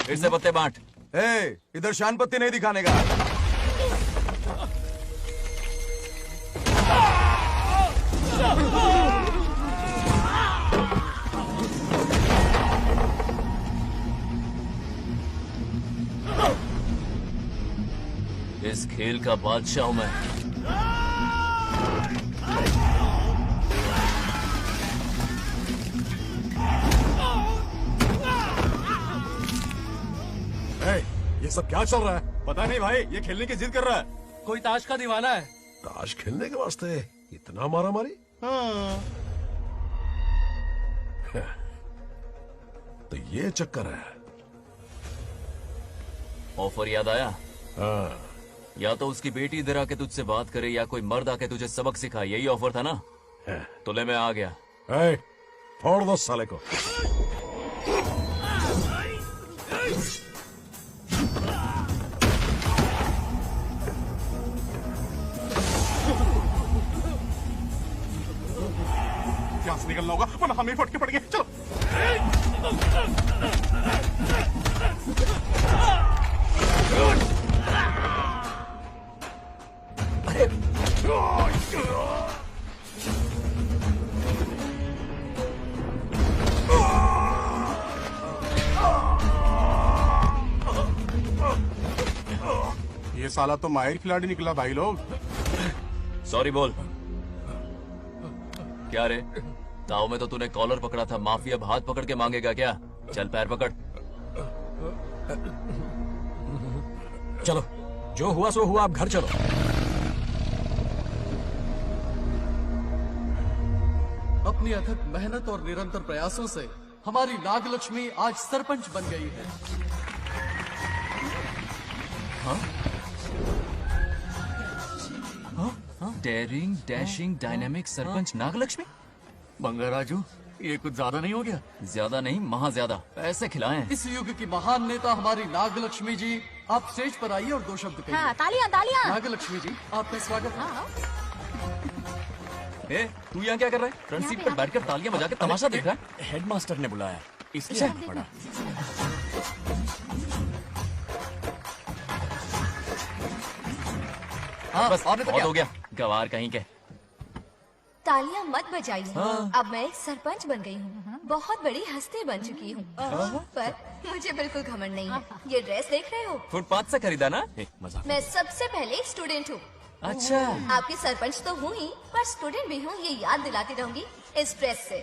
फिर से पत्ते बांट। इधर शान पत्ती नहीं दिखाने का। इस खेल का बादशाह हूं मैं। ये सब क्या चल रहा है? पता नहीं भाई, ये खेलने की जिद कर रहा है। कोई ताश का दीवाना है। ताश खेलने के वास्ते इतना मारा मारी? हाँ। तो ये चक्कर है। ऑफर याद आया? हाँ। या तो उसकी बेटी इधर आके तुझसे बात करे या कोई मर्द आके तुझे सबक सिखाए, यही ऑफर था ना? तो ले मैं आ गया। फोड़ दो साले को। यहाँ से निकलना होगा वरना हम ही फटके पड़ेंगे। चलो। ये साला तो माहिर खिलाड़ी निकला भाई लोग। सॉरी बोल। क्या रे, ताऊ में तो तूने कॉलर पकड़ा था, माफी अब हाथ पकड़ के मांगेगा क्या? चल पैर पकड़। चलो, जो हुआ सो हुआ, आप घर चलो। अपनी अथक मेहनत और निरंतर प्रयासों से हमारी नागलक्ष्मी आज सरपंच बन गई है। Daring, dashing, dynamic sarpanch Nagalakshmi. Bangaraju, ये कुछ ज्यादा नहीं हो गया? ज्यादा नहीं, महा ज्यादा। पैसे खिलाएं। इस युग की महान नेता हमारी नागलक्ष्मी जी, आप स्टेज पर आइए और 2 शब्द कहिए। हाँ, तालियां तालियां। नागलक्ष्मी जी, आपका स्वागत है। तू यहाँ क्या कर रहा है? फ्रंट सीट पर बैठकर तालियां बजा के तमाशा देख रहा है? हेडमास्टर ने बुलाया, इसलिए आना पड़ा। हाँ, बस और बहुत हो गया, गवार कहीं के। तालियां मत बजाइए। अब मैं एक सरपंच बन गई हूँ, बहुत बड़ी हस्ती बन चुकी हूँ। पर मुझे बिल्कुल घमंड नहीं है। ये ड्रेस देख रहे हो? फुटपाथ से खरीदा ना? मैं सबसे पहले स्टूडेंट हूँ। अच्छा। आपकी सरपंच तो हूँ ही, पर स्टूडेंट भी हूँ, ये याद दिलाती रहूंगी इस ड्रेस से।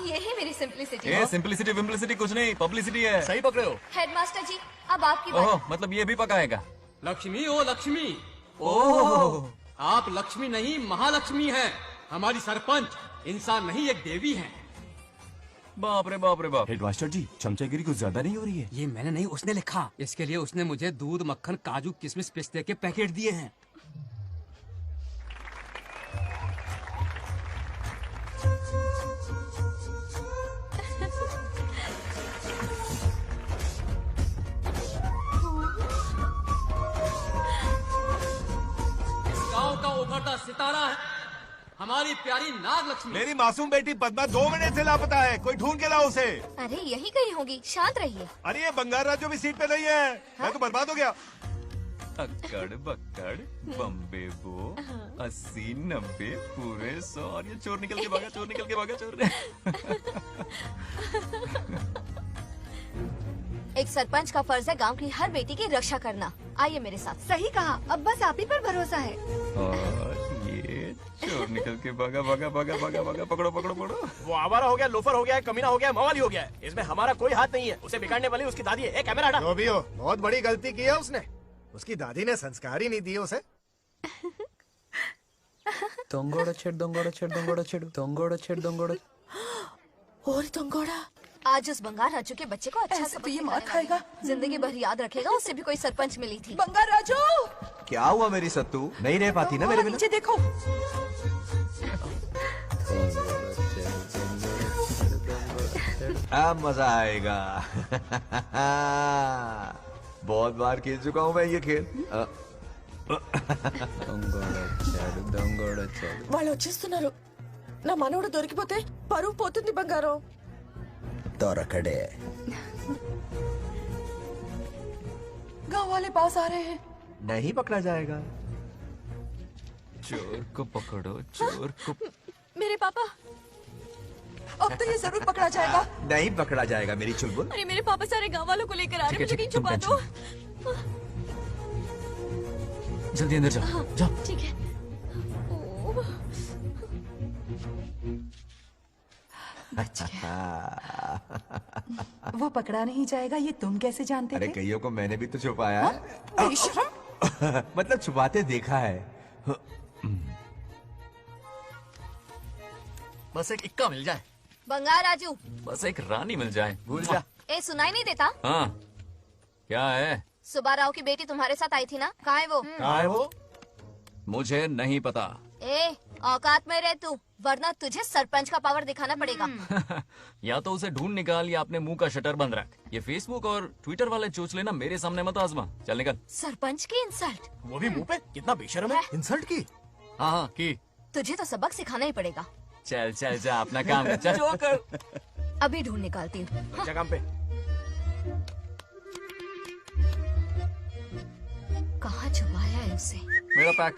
यही मेरी सिंपलिसिटी है। सिंपलिसिटी विम्पलिसिटी कुछ नहीं, पब्लिसिटी है। सही पकड़े हो। हेडमास्टर जी, अब आपकी बारी। ओह, मतलब ये भी पकाएगा? लक्ष्मी, ओ लक्ष्मी, ओह, आप लक्ष्मी नहीं महालक्ष्मी हैं। हमारी सरपंच इंसान नहीं, एक देवी है। बाप रे बाप रे बाप। हेडमास्टर जी, चमचागिरी कुछ ज्यादा नहीं हो रही है? ये मैंने नहीं, उसने लिखा। इसके लिए उसने मुझे दूध, मक्खन, काजू, किशमिश, पिस्ते के पैकेट दिए हैं। गांव का उभरता सितारा है हमारी प्यारी नागलक्ष्मी। मेरी मासूम बेटी पद्मा 2 महीने से लापता है, कोई ढूंढ के लाओ उसे। अरे यही कहीं होगी, शांत रहिए। अरे ये बंगार राजू भी सीट पे नहीं है। मैं तो बर्बाद हो गया। अक्कड़ बक्कड़ बम्बे बो 80 90 पूरे 100 और ये चोर निकल के भागा, चोर निकल के भागा, चोर। एक सरपंच का फर्ज है गांव की हर बेटी की रक्षा करना। आइए मेरे साथ। सही कहा, अब बस आप ही पर भरोसा है। और ये चोर निकल के भागा भागा भागा भागा भागा, पकड़ो पकड़ो पकड़ो। वो आवारा हो गया, लोफर हो गया, कमीना हो गया, मवाली हो गया। इसमें हमारा कोई हाथ नहीं है। उसे बिगाड़ने वाली उसकी दादी है। कैमरा हटा। जो भी हो, बहुत बड़ी गलती की है उसने। उसकी दादी ने संस्कार ही नहीं दिए उसे। दొంగోడ చెడు దొంగోడ చెడు దొంగోడ చెడు దొంగోడ చెడు దొంగోడ और दंगोड़ा आज उस बंगार राजू के बच्चे को अच्छा ऐसे तो ये मार खाएगा। जिंदगी भर याद रखेगा। उससे भी कोई सरपंच मिली थी। बंगार राजू, क्या हुआ मेरी सत्तू? नहीं रह पाती ना मेरे बिना? नीचे देखो। अब मजा आएगा। बहुत बार खेल चुका हूँ मैं ये खेल। దొంగోడ చెడు దొంగోడ చెడు వాళ్ళు వచ్చేస్తున్నారు. నా మనవడు దొరికిపోతే పరువు పోతుంది బంగారం. దొరకడే गांव वाले पास आ रहे हैं। नहीं पकड़ा जाएगा। चोर को पकड़ो, चोर को। मेरे पापा, अब तो ये जरूर पकड़ा जाएगा। नहीं पकड़ा जाएगा मेरी चुलबुल। अरे मेरे पापा सारे गांव वालों को लेकर आ रहे हैं, मुझे कहीं छुपा दो। जल्दी अंदर जाओ, जाओ। ठीक है। वो पकड़ा नहीं जाएगा, ये तुम कैसे जानते अरे थे? कईयों को मैंने भी तो छुपाया है। मतलब छुपाते देखा है। बस एक इक्का मिल जाए। बंगार राजू, बस एक रानी मिल जाए। भूल जा। ए सुनाई नहीं देता? हाँ, क्या है? सुबह राव की बेटी तुम्हारे साथ आई थी ना, कहाँ है वो? कहाँ है वो? मुझे नहीं पता। ए औकात में रह तू, वरना तुझे सरपंच का पावर दिखाना पड़ेगा। या तो उसे ढूंढ निकाल या अपने मुंह का शटर बंद रख। ये फेसबुक और ट्विटर वाले चोचले ना मेरे सामने मत आजमा। चल निकल। सरपंच की इंसल्ट? वो भी मुंह पे? कितना बेशर्म है। इंसल्ट की? हाँ हाँ की। तुझे तो सबक सिखाना ही पड़ेगा। चल चल जा, अपना काम कर। चल जो कर। अभी ढूंढ निकालती हूँ। अच्छा काम पे। कहाँ छुपाया है उसे? मेरा पैक।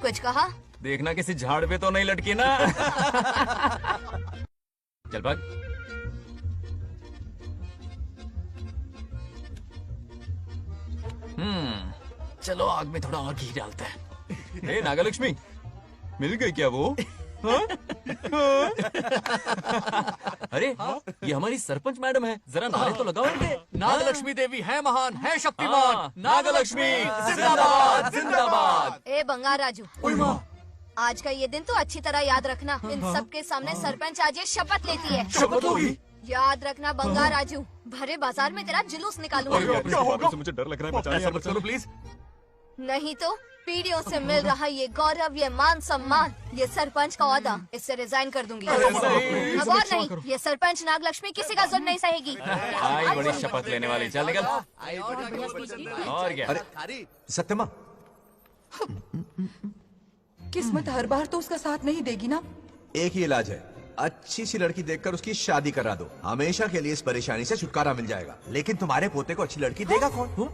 कुछ कहा? देखना किसी झाड़ पे तो नहीं लटकी ना। चल भाग। चलो आग में थोड़ा और घी डालते हैं। ए नागलक्ष्मी, मिल गई क्या वो? हाँ? हाँ? अरे ये हमारी सरपंच मैडम है, जरा नारे तो लगाओ इनके। नागलक्ष्मी देवी है महान, है शक्तिमान। हाँ, नागलक्ष्मी जिंदाबाद जिंदाबाद। ए बंगार राजू, आज का ये दिन तो अच्छी तरह याद रखना। इन सबके सामने सरपंच आज ये शपथ लेती है। शपथ होगी? याद रखना बंगार राजू, भरे बाजार में तेरा जुलूस निकालूंगा। क्या होगा? मुझे डर लग रहा है, बचाइए, मत करो प्लीज। नहीं तो पीढ़ियों से मिल रहा ये गौरव, ये मान सम्मान, ये सरपंच का ओहदा, इससे रिजाइन कर दूंगी। अब और नहीं, ये सरपंच नागलक्ष्मी किसी का जुल्म नहीं सहेगी। आई बड़ी शपथ लेने वाली। चल निकल। और क्या? अरे सत्यमा, किस्मत हर बार तो उसका साथ नहीं देगी ना। एक ही इलाज है, अच्छी सी लड़की देखकर उसकी शादी करा दो। हमेशा के लिए इस परेशानी से छुटकारा मिल जाएगा। लेकिन तुम्हारे पोते को अच्छी लड़की देगा कौन?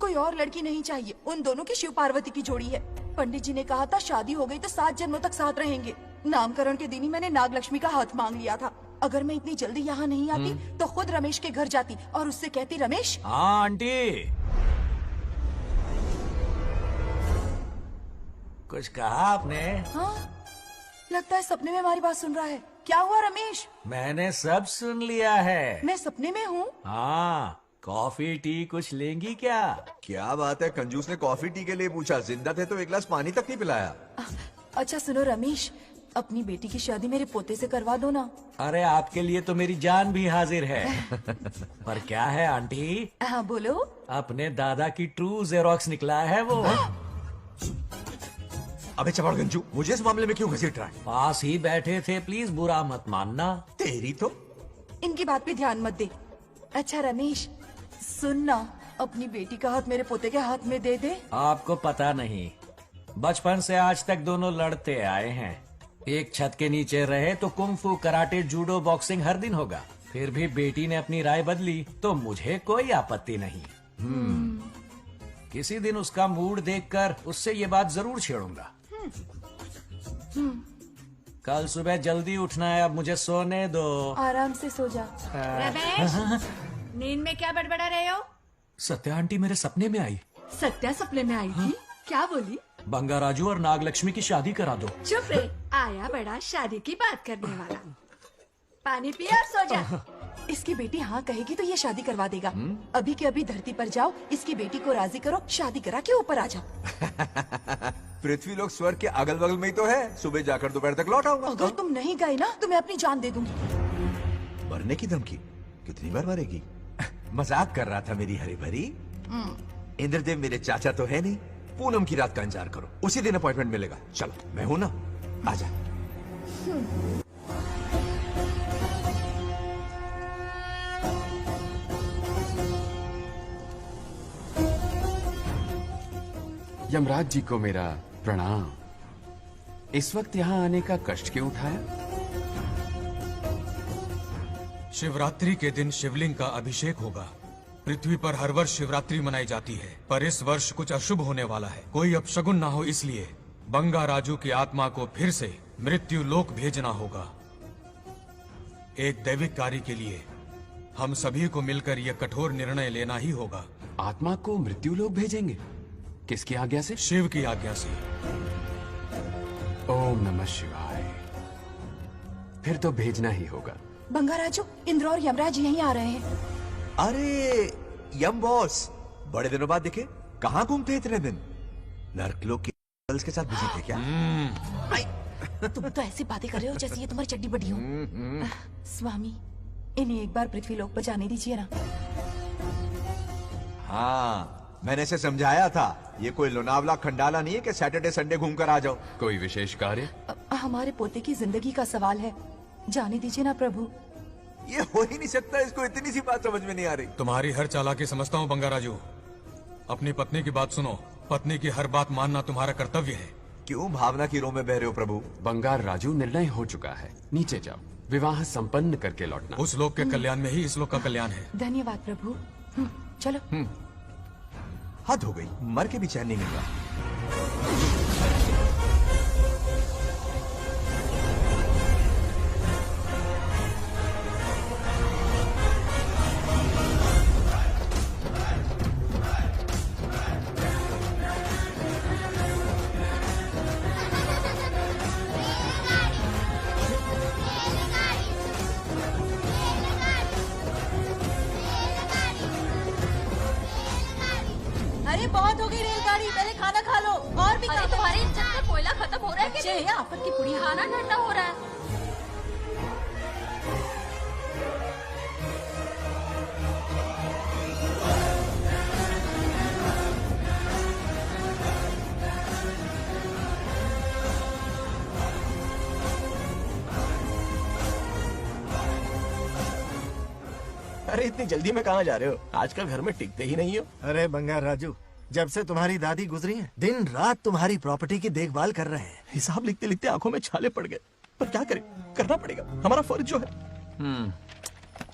कोई और लड़की नहीं चाहिए, उन दोनों की शिव पार्वती की जोड़ी है। पंडित जी ने कहा था शादी हो गई तो 7 जन्मों तक साथ रहेंगे। नामकरण के दिन ही मैंने नागलक्ष्मी का हाथ मांग लिया था। अगर मैं इतनी जल्दी यहाँ नहीं आती तो खुद रमेश के घर जाती और उससे कहती, रमेश। हाँ आंटी, कुछ कहा आपने? हाँ, लगता है सपने में हमारी बात सुन रहा है। क्या हुआ रमेश? मैंने सब सुन लिया है। मैं सपने में हूँ? हाँ, कॉफी टी कुछ लेंगी क्या? क्या बात है, कंजूस ने कॉफी टी के लिए पूछा, जिंदा थे तो एक गिलास पानी तक नहीं पिलाया। अच्छा सुनो रमेश, अपनी बेटी की शादी मेरे पोते से करवा दो ना। अरे आपके लिए तो मेरी जान भी हाजिर है। पर क्या है आंटी? हाँ बोलो। अपने दादा की ट्रू जेरोक्स निकला है वो। अबे चपड़ गंजू, मुझे इस मामले में क्यों घसीट रहा है? पास ही बैठे थे, प्लीज बुरा मत मानना। तेरी तो। इनकी बात पे ध्यान मत दे। अच्छा रमेश सुन ना, अपनी बेटी का हाथ मेरे पोते के हाथ में दे दे। आपको पता नहीं, बचपन से आज तक दोनों लड़ते आए हैं। एक छत के नीचे रहे तो कुंफू, कराटे, जूडो, बॉक्सिंग हर दिन होगा। फिर भी बेटी ने अपनी राय बदली तो मुझे कोई आपत्ति नहीं। किसी दिन उसका मूड देखकर उससे ये बात जरूर छेड़ूंगा। कल सुबह जल्दी उठना है, अब मुझे सोने दो। आराम से सो जा। रमेश, नींद में क्या बड़बड़ा रहे हो? सत्या आंटी मेरे सपने में आई। सत्या सपने में आई थी? क्या बोली? बंगाराजू और नागलक्ष्मी की शादी करा दो। चुप रे, आया बड़ा शादी की बात करने वाला। पानी पिया और सो जा। इसकी बेटी हाँ कहेगी तो ये शादी करवा देगा। अभी के अभी धरती पर जाओ, इसकी बेटी को राजी करो, शादी करा के ऊपर आ जाओ। पृथ्वी लोग स्वर्ग के अगल बगल में ही तो है। सुबह जाकर दोपहर तक लौट आऊंगा। अगर तुम नहीं गए ना तो मैं अपनी जान दे दूंगी। मरने की धमकी? कितनी बार मरेगी? मजाक कर रहा था मेरी हरी भरी। इंद्रदेव मेरे चाचा तो है नहीं। पूनम की रात का इंतजार करो, उसी दिन अपॉइंटमेंट मिलेगा। चलो मैं हूं ना, आजा। यमराज जी को मेरा प्रणाम। इस वक्त यहाँ आने का कष्ट क्यों उठाया? शिवरात्रि के दिन शिवलिंग का अभिषेक होगा। पृथ्वी पर हर वर्ष शिवरात्रि मनाई जाती है, पर इस वर्ष कुछ अशुभ होने वाला है। कोई अपशगुन ना हो इसलिए बंगा राजू की आत्मा को फिर से मृत्यु लोक भेजना होगा। एक दैविक कार्य के लिए हम सभी को मिलकर यह कठोर निर्णय लेना ही होगा। आत्मा को मृत्यु लोक भेजेंगे? किसकी आज्ञा से? शिव की आज्ञा से। ओम नमः शिवाय। फिर तो भेजना ही होगा। बंगाराजू, इंद्र और यमराज यहीं आ रहे हैं। अरे यम बॉस, बड़े दिनों बाद दिखे। कहाँ घूमते इतने दिन? नर्कलोक के गर्ल्स के साथ बिजी थे क्या? तुम तो ऐसी बातें कर रहे हो जैसे ये तुम्हारी चड्डी बड़ी हो। स्वामी, इन्हें एक बार पृथ्वी लोक पर जाने दीजिए ना। हाँ, मैंने इसे समझाया था, ये कोई लोनावला खंडाला नहीं है कि सैटरडे संडे घूम कर आ जाओ। कोई विशेष कार्य? हमारे पोते की जिंदगी का सवाल है, जाने दीजिए ना प्रभु। ये हो ही नहीं सकता, इसको इतनी सी बात समझ में नहीं आ रही। तुम्हारी हर चालाकी समझता हूँ बंगाराजू। अपनी पत्नी की बात सुनो, पत्नी की हर बात मानना तुम्हारा कर्तव्य है। क्यों भावना की रो में बह रहे हो प्रभु? बंगार राजू, निर्णय हो चुका है, नीचे जाओ, विवाह संपन्न करके लौटना। उस लोक के कल्याण में ही इस लोक का कल्याण है। धन्यवाद प्रभु। चलो। हद हो गई, मर के भी चैन नहीं मिल रहा। अरे बहुत हो गई रेलगाड़ी, पहले खाना खा लो। और भी अरे तुम्हारे इंजन में कोयला खत्म हो रहा है कि नहीं? आफत की पुड़ी। खाना ठंडा हो रहा है। अरे इतनी जल्दी में कहाँ जा रहे हो? आजकल घर में टिकते ही नहीं हो। अरे बंगार राजू, जब से तुम्हारी दादी गुजरी हैं, दिन रात तुम्हारी प्रॉपर्टी की देखभाल कर रहे हैं। हिसाब लिखते लिखते आंखों में छाले पड़ गए, पर क्या करें, करना पड़ेगा, हमारा फर्ज जो है।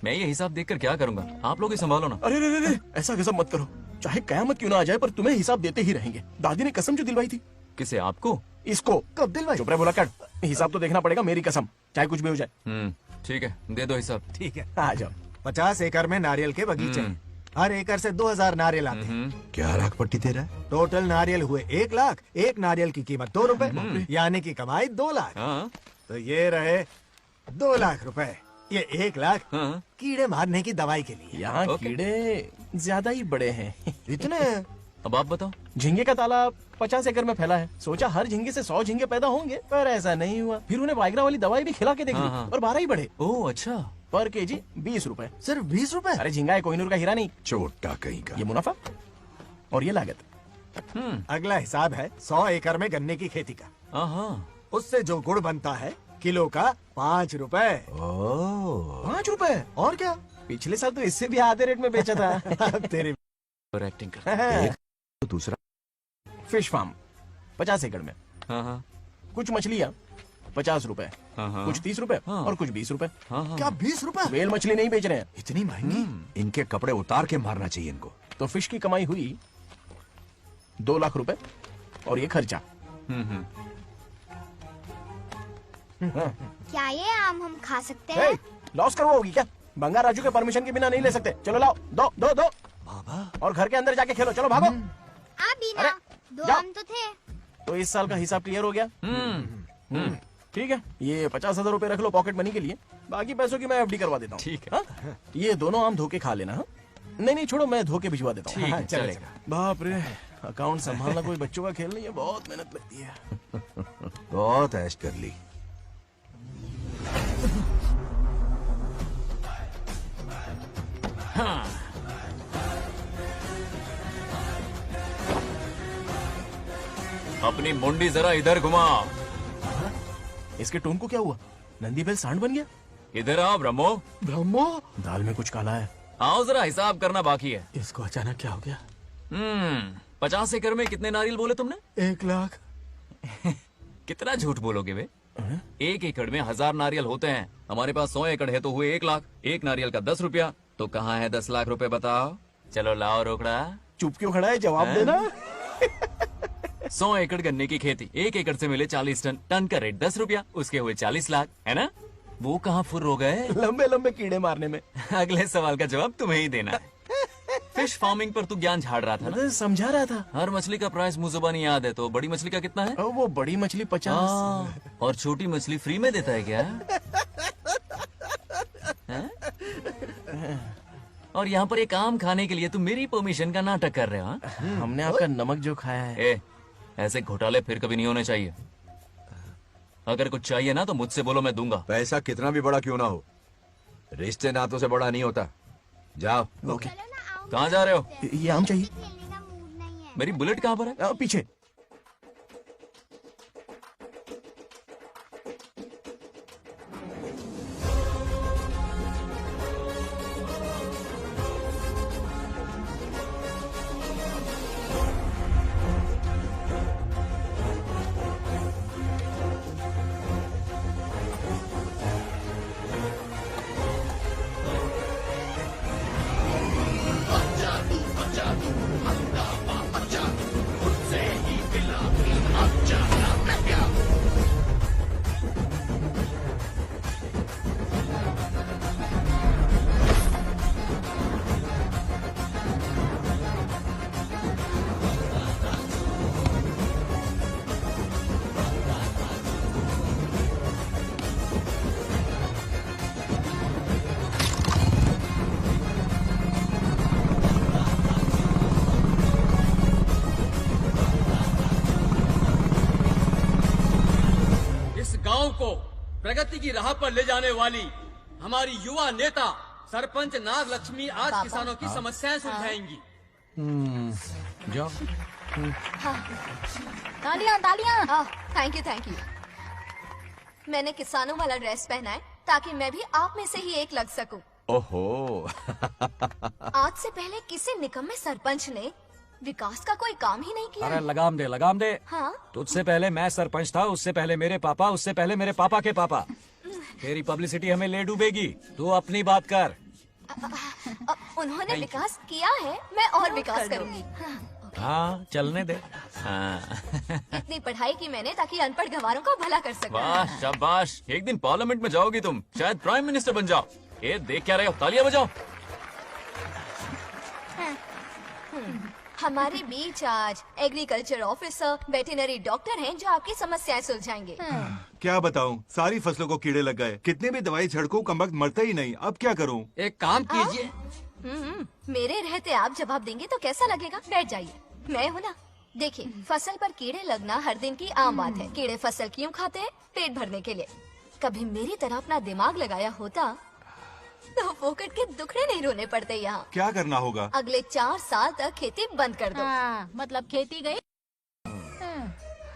मैं ये हिसाब देखकर क्या करूंगा? आप लोग ही संभालो ना। अरे रे रे, ऐसा कसम मत करो, चाहे कयामत क्यों ना आ जाए, पर तुम्हें हिसाब देते ही रहेंगे। दादी ने कसम जो दिलवाई थी। किसे? आपको? इसको। कब दिलवाई? चुप रहे, बोला कर। हिसाब तो देखना पड़ेगा, मेरी कसम, चाहे कुछ भी हो जाए। ठीक है, दे दो हिसाब। ठीक है, आ जाओ। 50 एकड़ में नारियल के बगीचे हैं। हर एकड़ से 2000 नारियल आते हैं। क्या लाख पट्टी दे रहा है? टोटल नारियल हुए 1 लाख। एक नारियल की कीमत 2 रुपए, यानी कि कमाई 2 लाख। तो ये रहे 2 लाख रुपए। ये 1 लाख कीड़े मारने की दवाई के लिए। यहाँ कीड़े ज्यादा ही बड़े हैं। इतने? अब आप बताओ। झींगे का तालाब 50 एकड़ में फैला है। सोचा हर झींगे से 100 झींगे पैदा होंगे, पर ऐसा नहीं हुआ। फिर उन्हें वाइग्रा वाली दवाई भी खिला के देख ली, और 12 ही बढ़े। ओह अच्छा। पर केजी 20 रुपए। सिर्फ 20 रुपए? अरे झींगा है, कोहिनूर का हीरा नहीं। छोटा कहीं का। ये मुनाफा और ये लागत। अगला हिसाब है 100 एकड़ में गन्ने की खेती का। उससे जो गुड़ बनता है, किलो का 5 रुपए। 5 रुपए? और क्या, पिछले साल तो इससे भी आधे रेट में बेचा था। तेरी एक्टिंग कर। तो दूसरा फिश फार्म 50 एकड़ में। कुछ मछलियाँ 50 रुपए, कुछ 30 रुपए और कुछ 20 रुपए। क्या 20 रुपए? वेल मछली नहीं बेच रहे हैं। इतनी महंगी? इनके कपड़े उतार के मारना चाहिए इनको। तो फिश की कमाई हुई 2 लाख रुपए, और ये खर्चा। क्या ये आम हम खा सकते हैं? लॉस करवाओगी क्या? बंगार राजू के परमिशन के बिना नहीं ले सकते। चलो लाओ, दो दो दो। बाबा। और घर के अंदर जाके खेलो, चलो भागो। अभी ना, 2 आम तो थे। तो इस साल का हिसाब क्लियर हो गया। ठीक है, ये 50,000 रुपए रख लो पॉकेट मनी के लिए, बाकी पैसों की मैं एफडी करवा देता हूँ। ठीक है। ये दोनों आम धोके खा लेना। नहीं नहीं छोड़ो, मैं धोके भिजवा देता हूँ। ठीक है, चलेगा। बाप रे, अकाउंट संभालना कोई बच्चों का खेल नहीं है, बहुत मेहनत लगती है। बहुत ऐश कर ली। अपनी मुंडी जरा इधर घुमा। इसके टोन को क्या हुआ? नंदी बैल सांड बन गया? इधर आओ ब्रह्मो। ब्रह्मो? दाल में कुछ काला है। आओ जरा, हिसाब करना बाकी है। इसको अचानक क्या हो गया? 50 एकड़ में कितने नारियल बोले तुमने? 1 लाख। कितना झूठ बोलोगे वे? 1 एकड़ में 1000 नारियल होते हैं। हमारे पास 100 एकड़ है तो हुए 1 लाख। एक नारियल का 10 रुपया, तो कहाँ है 10 लाख रुपए बताओ? चलो लाओ रोकड़ा। चुप क्यों खड़ा है, जवाब देना। 100 एकड़ गन्ने की खेती, 1 एकड़ से मिले 40 टन, टन का रेट 10 रुपया, उसके हुए 40 लाख, है ना? वो कहाँ फुर हो गए? लंबे लंबे कीड़े मारने में। अगले सवाल का जवाब तुम्हें ही देना है। फिश फार्मिंग पर तू ज्ञान झाड़ रहा था ना? समझा रहा था। हर मछली का प्राइस मुंह जुबानी याद है, तो बड़ी मछली का कितना है? वो बड़ी मछली 50। और छोटी मछली फ्री में देता है क्या? और यहाँ पर एक आम खाने के लिए तुम मेरी परमिशन का नाटक कर रहे हो? हमने आपका नमक जो खाया है। ऐसे घोटाले फिर कभी नहीं होने चाहिए। अगर कुछ चाहिए ना तो मुझसे बोलो, मैं दूंगा। पैसा कितना भी बड़ा क्यों ना हो, रिश्ते नातों से बड़ा नहीं होता। जाओ। ओके। कहाँ जा रहे हो? ये आम चाहिए। मेरी बुलेट कहाँ पर है? पीछे। गांव को प्रगति की राह पर ले जाने वाली हमारी युवा नेता सरपंच नाग लक्ष्मी आज किसानों की समस्याएं सुलझाएंगी। जाओ। तालियां तालियां। Thank you. मैंने किसानों वाला ड्रेस पहना है ताकि मैं भी आप में से ही एक लग सकूं। ओहो। आज से पहले किसी निकम्मे सरपंच ने विकास का कोई काम ही नहीं किया। अरे लगाम दे। हाँ? तुझसे पहले मैं सरपंच था, उससे पहले मेरे पापा, उससे पहले मेरे पापा के पापा। तेरी पब्लिसिटी हमें ले डूबेगी, तू अपनी बात कर। उन्होंने विकास किया है, मैं और विकास करूंगी। हाँ, चलने दे। इतनी पढ़ाई की मैंने ताकि अनपढ़ गंवारों का भला कर सकूं। वाह शाबाश, एक दिन पार्लियामेंट में जाओगी तुम, शायद प्राइम मिनिस्टर बन जाओ। ये देख क्या रहे हो, तालियां बजाओ। हमारे बीच आज एग्रीकल्चर ऑफिसर, वेटरनरी डॉक्टर हैं जो आपकी समस्याएं सुलझाएंगे। क्या बताऊं, सारी फसलों को कीड़े लग गए। कितने भी दवाई छिड़कूं, कमबख्त मरता ही नहीं। अब क्या करूं? एक काम कीजिए। मेरे रहते आप जवाब देंगे तो कैसा लगेगा? बैठ जाइए, मैं हूँ ना। देखिए, फसल पर कीड़े लगना हर दिन की आम बात है। कीड़े फसल क्यों खाते हैं? पेट भरने के लिए। कभी मेरी तरह अपना दिमाग लगाया होता तो फोकट के दुखड़े नहीं रोने पड़ते यहाँ। क्या करना होगा? अगले 4 साल तक खेती बंद कर दो। मतलब खेती गई।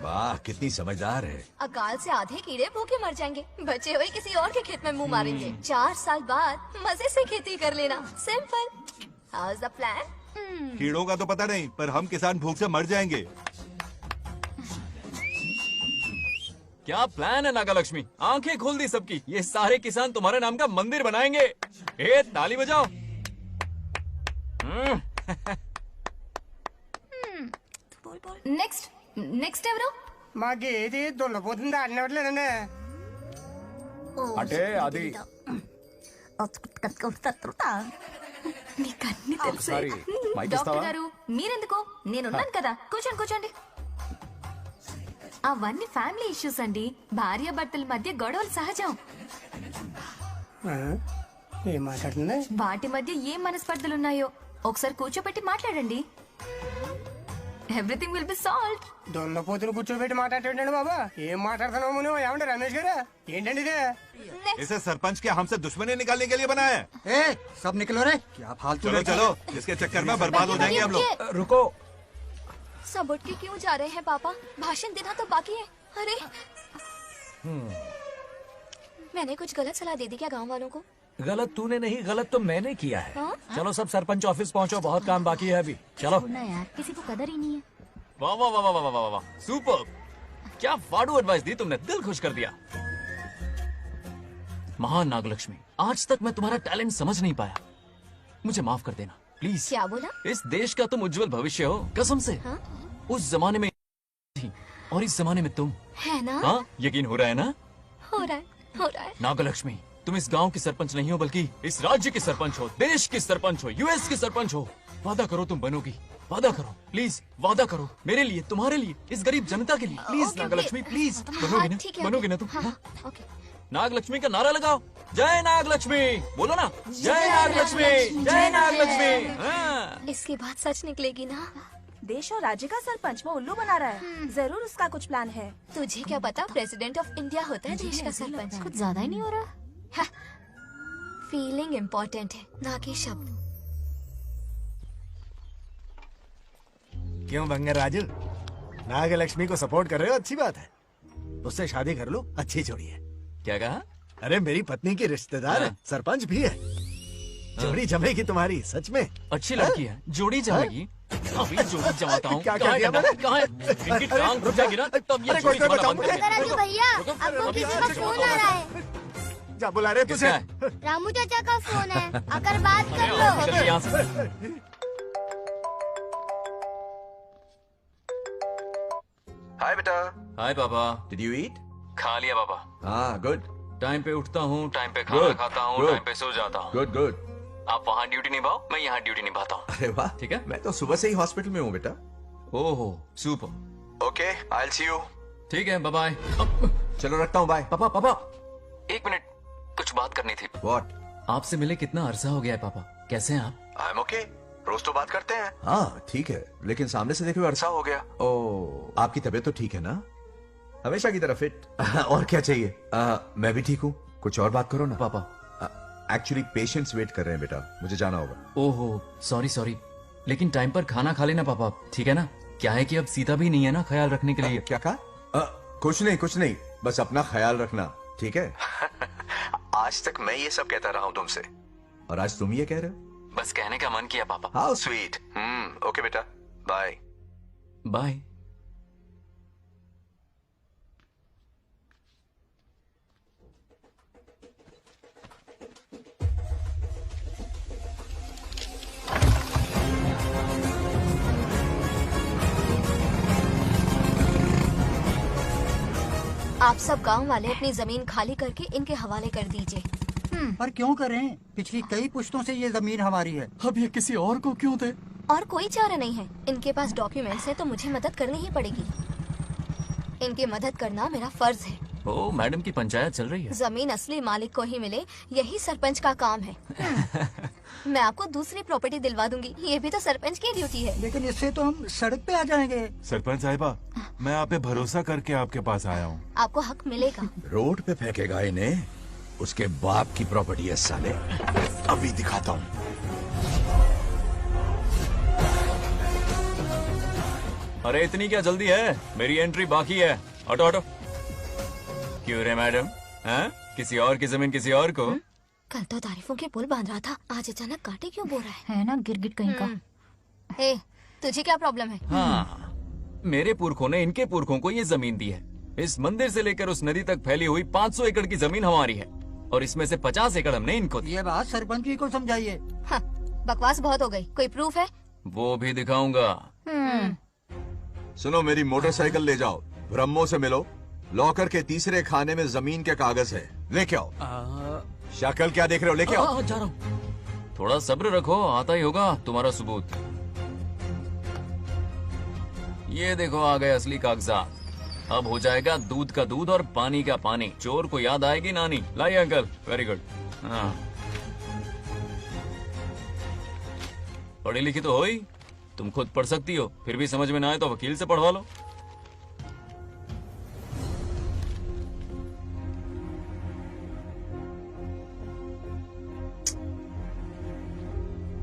वाह, कितनी समझदार है। अकाल से आधे कीड़े भूखे मर जाएंगे, बचे हुए किसी और के खेत में मुंह मारेंगे। 4 साल बाद मजे से खेती कर लेना। Simple. How is the plan? कीड़ों का तो पता नहीं, पर हम किसान भूख से मर जाएंगे। क्या प्लान है नागा लक्ष्मी? आंखें खोल दी सबकी। ये सारे किसान तुम्हारे नाम का मंदिर बनाएंगे। ताली बजाओ। నెక్స్ట్ ఎవరు? మాకు ఏది దున్నపోతుంది ఆడినట్లేదండి. అంటే అది నీకన్నీ తెలుసు. సారీ, మైక్ డాక్టర్ ఇస్తావా? గారు మీరెందుకు? నేనున్నాను కదా, కూర్చోండి. అవన్నీ ఫ్యామిలీ ఇష్యూస్ అండి. భార్య భర్తల మధ్య గొడవలు సహజం. ఏం మాట్లాడుతుంది? వాటి మధ్య ఏం మనస్పర్ధలున్నాయో ఒకసారి కూర్చోబెట్టి మాట్లాడండి. Everything will be solved. దున్నపోతుని కూర్చోబెట్టి మాట్లాడేటండి బాబా. ఏం మాట్లాడుతున్నావు నువ్వు? ఏమంటే రమేష్ గారు, ఏంటండి ఇది? इसे सरपंच के हमसे दुश्मनी निकालने के लिए बनाया है। सब निकलो रे, क्या फालतू। चलो, इसके चक्कर में बर्बाद हो जाएंगे हम लोग। रुको। सब उठ के क्यों जा रहे हैं पापा? भाषण देना तो बाकी है। अरे मैंने कुछ गलत सलाह दे दी क्या गांव वालों को? गलत तूने नहीं, गलत तो मैंने किया है। हाँ? चलो सब सरपंच ऑफिस पहुंचो, बहुत काम बाकी है अभी। चलो ना यार, किसी को कदर ही नहीं है। वाह वाह वाह वाह वाह वाह, सुपर। क्या फाड़ू एडवाइस दी तुमने, दिल खुश कर दिया। महान नागलक्ष्मी, आज तक मैं तुम्हारा टैलेंट समझ नहीं पाया, मुझे माफ कर देना। प्लीज। क्या बोला? इस देश का तुम उज्जवल भविष्य हो, कसम से। हाँ? उस जमाने में थी और इस जमाने में तुम। है ना? हाँ, यकीन हो रहा है ना? हो रहा है। नागलक्ष्मी, तुम इस गांव की सरपंच नहीं हो बल्कि इस राज्य की सरपंच हो, देश की सरपंच हो, यूएस की सरपंच हो। वादा करो तुम बनोगी, वादा करो प्लीज, वादा करो मेरे लिए, तुम्हारे लिए, इस गरीब जनता के लिए। Please Nagalakshmi, please. बनोगी ना? बनोगी ना तुम? नागलक्ष्मी का नारा लगाओ, जय नागलक्ष्मी बोलो ना, जय नागलक्ष्मी, जय नागलक्ष्मी। इसकी बात सच निकलेगी ना? देश और राज्य का सरपंच वो उल्लू बना रहा है। जरूर उसका कुछ प्लान है। तुझे क्या पता, प्रेसिडेंट ऑफ इंडिया होता है देश का सरपंच। कुछ ज्यादा ही नहीं हो रहा? फीलिंग इम्पोर्टेंट है, ना कि शब्द। क्यों बंगर राजू, नागलक्ष्मी को सपोर्ट कर रहे हो? अच्छी बात है, उससे शादी कर लो, अच्छी जोड़ी है। क्या कहा? अरे मेरी पत्नी की रिश्तेदार है, सरपंच भी है। जोड़ी जमेगी तुम्हारी, सच में। अच्छी लड़की है, जोड़ी जमेगी। अभी जोड़ी जमाता हूँ। क्या कर दिया मैंने? कहाँ है? इनकी टांग रुक जाएगी ना तब ये जोड़ी जमाना बंद करेंगे। राजू भैया, आपको किसी का फोन आ रहा है। जा बुला रहे तुझे? रामू चाचा का फोन है, आकर बात कर लो। चलिए यहाँ से। हाय बेटा। हाय पापा। Did you eat? खा लिया पापा। हाँ, गुड। टाइम पे उठता हूँ, टाइम पे खाना खाता हूँ, टाइम पे सो जाता हूँ। Good good. आप वहाँ ड्यूटी निभाओ, मैं यहाँ ड्यूटी निभाता हूँ। अरे वाह, ठीक है। मैं तो सुबह से ही हॉस्पिटल में हूँ बेटा। ओहो, super. Okay, I will see you. ठीक है, बाय बाय। चलो रखता हूँ, बाय। पापा पापा, एक मिनट, कुछ बात करनी थी। व्हाट? आपसे मिले कितना अरसा हो गया है पापा, कैसे हैं आप? आई एम ओके, रोज तो बात करते हैं। हाँ ठीक है, लेकिन सामने से देखे हुए अरसा हो गया। ओ, आपकी तबीयत तो ठीक है ना? हमेशा की तरह फिट। और क्या चाहिए? मैं भी ठीक हूँ, कुछ और बात करो ना। पापा एक्चुअली पेशेंट्स वेट कर रहे हैं बेटा, मुझे जाना होगा। ओहो, सॉरी सॉरी, लेकिन टाइम पर खाना खा लेना पापा, ठीक है ना? क्या है कि अब सीता भी नहीं है ना ख्याल रखने के लिए। क्या कहा? कुछ नहीं, बस अपना ख्याल रखना, ठीक है? आज तक मैं ये सब कहता रहा हूँ तुमसे, और आज तुम ये कह रहे हो? बस कहने का मन किया पापा। How sweet. ओके बेटा, बाय बाय। आप सब गांव वाले अपनी जमीन खाली करके इनके हवाले कर दीजिए। पर क्यों करें? पिछली कई पुश्तों से ये जमीन हमारी है। अब ये किसी और को क्यों दे? और कोई चारा नहीं है। इनके पास डॉक्यूमेंट्स है तो मुझे मदद करनी ही पड़ेगी। इनकी मदद करना मेरा फर्ज है। ओ, मैडम की पंचायत चल रही है। जमीन असली मालिक को ही मिले, यही सरपंच का काम है। मैं आपको दूसरी प्रॉपर्टी दिलवा दूंगी, ये भी तो सरपंच की ड्यूटी है। लेकिन इससे तो हम सड़क पे आ जाएंगे। सरपंच साहिबा, मैं आप पे भरोसा करके आपके पास आया हूँ। आपको हक मिलेगा। रोड पे फेंकेगा इन्हें, उसके बाप की प्रॉपर्टी है साले। अभी दिखाता हूँ। अरे इतनी क्या जल्दी है, मेरी एंट्री बाकी है। हटो हटो। क्यों रे मैडम, हैं? किसी और की जमीन किसी और को? कल तो तारीफों के पुल बांध रहा था, आज अचानक कांटे क्यों बो रहा है ना गिरगिट कहीं का। हे, तुझे क्या प्रॉब्लम है? हाँ, मेरे पुरखों ने इनके पुरखों को ये जमीन दी है। इस मंदिर से लेकर उस नदी तक फैली हुई 500 एकड़ की जमीन हमारी है, और इसमें से 50 एकड़ हमने इनको दी। ये बात सरपंच जी को समझाइए। हाँ, बकवास बहुत हो गई। कोई प्रूफ है? वो भी दिखाऊंगा। सुनो, मेरी मोटरसाइकिल ले जाओ, ब्रह्मो से मिलो, लॉकर के तीसरे खाने में जमीन के कागज है, लेके आओ। शक्ल क्या देख रहे हो, लेके आओ। जा रहा हूँ। थोड़ा सब्र रखो, आता ही होगा तुम्हारा सबूत। ये देखो, आ गए असली कागजात। अब हो जाएगा दूध का दूध और पानी का पानी। चोर को याद आएगी नानी। लाइए अंकल, वेरी गुड। हाँ, पढ़ी लिखी तो हो ही, तुम खुद पढ़ सकती हो, फिर भी समझ में ना आए तो वकील से पढ़वा लो।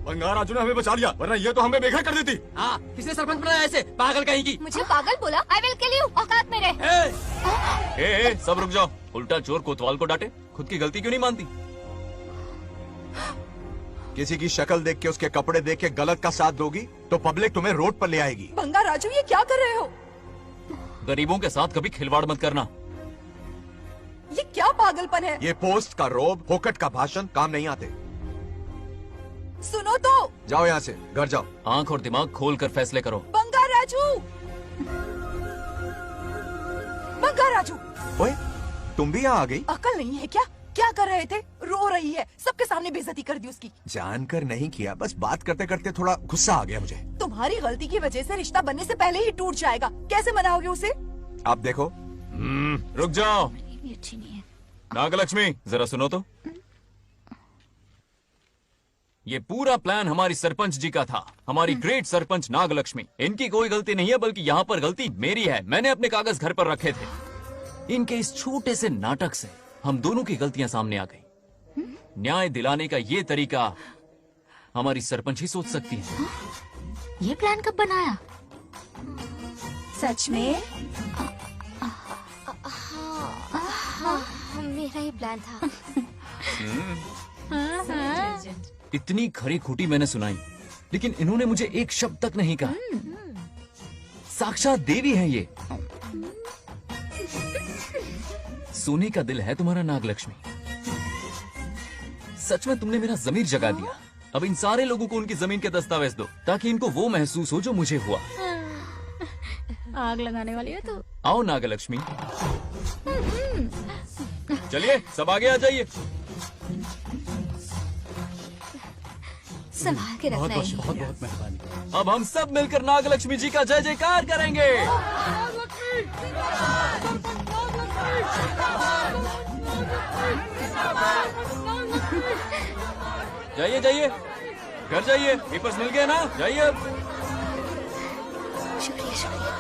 बंगार राजू ने हमें बचा लिया, वरना ये तो हमें बेघर कर देती। हाँ, किसने सरपंच बनाया ऐसे पागल कहीं की? मुझे पागल बोला? I will kill you. औकात में रहे। ए, सब रुक जाओ। उल्टा चोर कोतवाल को डांटे, खुद की गलती क्यों नहीं मानती? किसी की शक्ल देख के, उसके कपड़े देख के गलत का साथ दोगी तो पब्लिक तुम्हें रोड पर ले आएगी। बंगा राजू, ये क्या कर रहे हो? गरीबों के साथ कभी खिलवाड़ मत करना। ये क्या पागलपन है? ये पोस्ट का रोब, फोकट का भाषण काम नहीं आते। सुनो तो। जाओ यहाँ से, घर जाओ। आंख और दिमाग खोल कर फैसले करो। बंगा राजू, बंगा राजू। ओए, तुम भी यहाँ आ गई? अकल नहीं है क्या? क्या कर रहे थे? रो रही है, सबके सामने बेइज्जती कर दी उसकी। जानकर नहीं किया, बस बात करते करते थोड़ा गुस्सा आ गया मुझे। तुम्हारी गलती की वजह से रिश्ता बनने से पहले ही टूट जाएगा। कैसे मनाओगे उसे? आप देखो। रुक जाओ। नागलक्ष्मी, जरा सुनो तो। ये पूरा प्लान हमारी सरपंच जी का था, हमारी ग्रेट सरपंच नागलक्ष्मी। इनकी कोई गलती नहीं है, बल्कि यहाँ पर गलती मेरी है। मैंने अपने कागज घर पर रखे थे। इनके इस छोटे से नाटक से हम दोनों की गलतियां सामने आ गई। न्याय दिलाने का ये तरीका हमारी सरपंच ही सोच सकती है। ये प्लान कब बनाया? सच में? हाँ, मेरा ही प्लान था। इतनी खरी खूटी मैंने सुनाई, लेकिन इन्होंने मुझे एक शब्द तक नहीं कहा। साक्षात देवी है ये। सोने का दिल है तुम्हारा नागलक्ष्मी। सच में तुमने मेरा जमीर जगा दिया। अब इन सारे लोगों को उनकी जमीन के दस्तावेज दो, ताकि इनको वो महसूस हो जो मुझे हुआ। आग लगाने वाली है तो। आओ नागलक्ष्मी, चलिए सब आगे आ जाइए। संभाल के रखना है। बहुत बहुत मेहरबानी। अब हम सब मिलकर नागलक्ष्मी जी का जय जयकार करेंगे। जाइए जाइए, घर जाइए। पेपर्स मिल गए ना? जाइए अब। शुक्रिया शुक्रिया।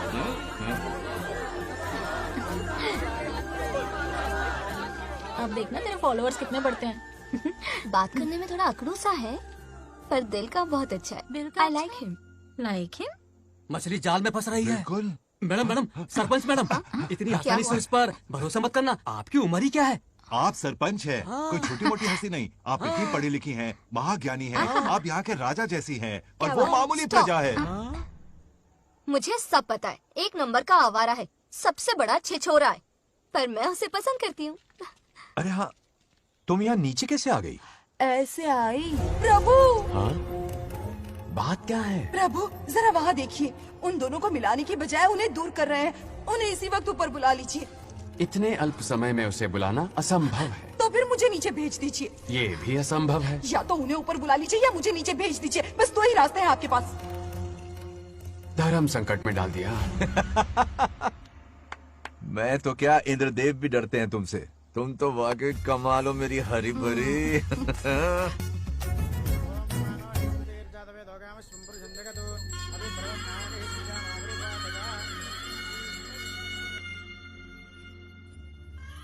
अब देखना तेरे फॉलोअर्स कितने बढ़ते हैं। बात करने में थोड़ा अकड़ू सा है, पर दिल का बहुत अच्छा है। I like him. Like him? मछली जाल में फंस रही है। बिल्कुल। मैडम, सरपंच मैडम, इतनी क्या आसानी हुआ? से इस पर भरोसा मत करना। आपकी उम्र ही क्या है? आप सरपंच है, कोई छोटी मोटी हंसी नहीं। आप इतनी पढ़ी लिखी हैं, महाज्ञानी हैं। आप यहाँ के राजा जैसी हैं, और वो मामूली प्रजा है। मुझे सब पता है, एक नंबर का आवारा है, सबसे बड़ा छिछोरा है, पर मैं उसे पसंद करती हूँ। अरे हाँ, तुम यहाँ नीचे कैसे आ गई? ऐसे आई। प्रभु, हाँ? बात क्या है? प्रभु जरा वहाँ देखिए। उन दोनों को मिलाने की बजाय उन्हें दूर कर रहे हैं। उन्हें इसी वक्त ऊपर बुला लीजिए। इतने अल्प समय में उसे बुलाना असंभव है। तो फिर मुझे नीचे भेज दीजिए। ये भी असंभव है। या तो उन्हें ऊपर बुला लीजिए या मुझे नीचे भेज दीजिए। बस दो ही रास्ते हैं आपके पास। धर्म संकट में डाल दिया। मैं तो क्या, इंद्रदेव भी डरते हैं तुमसे। तुम तो वाकई कमाल हो मेरी हरी भरी।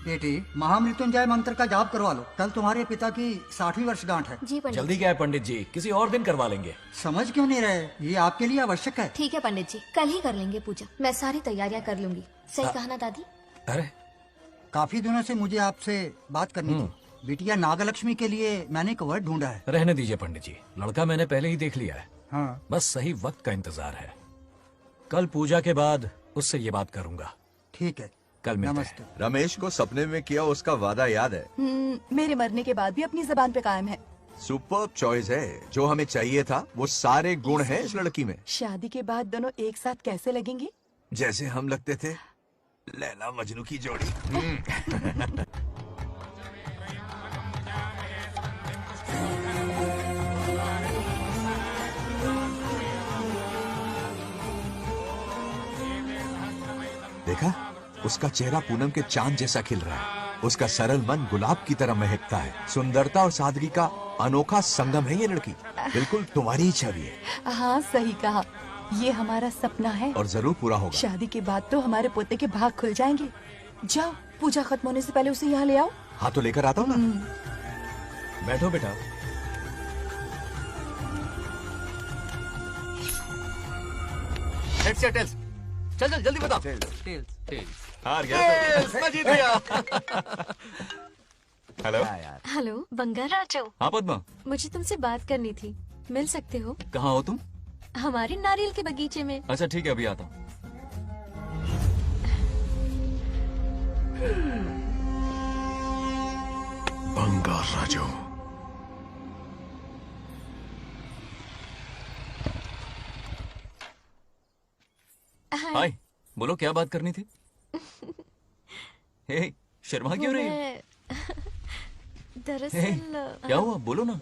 बेटी, महामृत्युंजय मंत्र का जाप करवा लो। कल तुम्हारे पिता की 60वीं वर्षगांठ है। जी पंडित। जल्दी क्या है पंडित जी, किसी और दिन करवा लेंगे। समझ क्यों नहीं रहे? ये आपके लिए आवश्यक है। ठीक है पंडित जी, कल ही कर लेंगे पूजा। मैं सारी तैयारियां कर लूंगी। सही कहा ना दादी? अरे काफी दिनों से मुझे आपसे बात करनी थी। बिटिया नागलक्ष्मी के लिए मैंने एक वर्ड ढूंढा है। रहने दीजिए पंडित जी, लड़का मैंने पहले ही देख लिया है। हाँ। बस सही वक्त का इंतजार है। कल पूजा के बाद उससे ये बात करूंगा। ठीक है, कल मिलते नमस्ते। हैं। रमेश को सपने में किया उसका वादा याद है? मेरे मरने के बाद भी अपनी जबान पे कायम है। सुपर्ब चॉइस है। जो हमें चाहिए था वो सारे गुण हैं इस लड़की में। शादी के बाद दोनों एक साथ कैसे लगेंगे? जैसे हम लगते थे लैला मजनू की जोड़ी। देखा, उसका चेहरा पूनम के चांद जैसा खिल रहा है। उसका सरल मन गुलाब की तरह महकता है। सुंदरता और सादगी का अनोखा संगम है ये लड़की। बिल्कुल तुम्हारी ही छवि है। हाँ सही कहा, ये हमारा सपना है और जरूर पूरा होगा। शादी के बाद तो हमारे पोते के भाग खुल जाएंगे। जाओ, पूजा खत्म होने से पहले उसे यहाँ ले आओ। हाँ तो लेकर आता हूँ ना। बैठो बेटा। हेड्स या टेल्स? चल चल जल्दी बता। टेल्स। हार गया। मैं जीत गया। हेलो। हेलो बंगा राजू। हाँ पद्मा। मुझे तुमसे बात करनी थी, मिल सकते हो? कहाँ हो तुम? हमारे नारियल के बगीचे में। अच्छा ठीक है, अभी आता हूँ। बंगा राजू, हाय, बोलो क्या बात करनी थी? हे, शर्मा क्यों रही हो? दरअसल क्या हुआ, बोलो ना।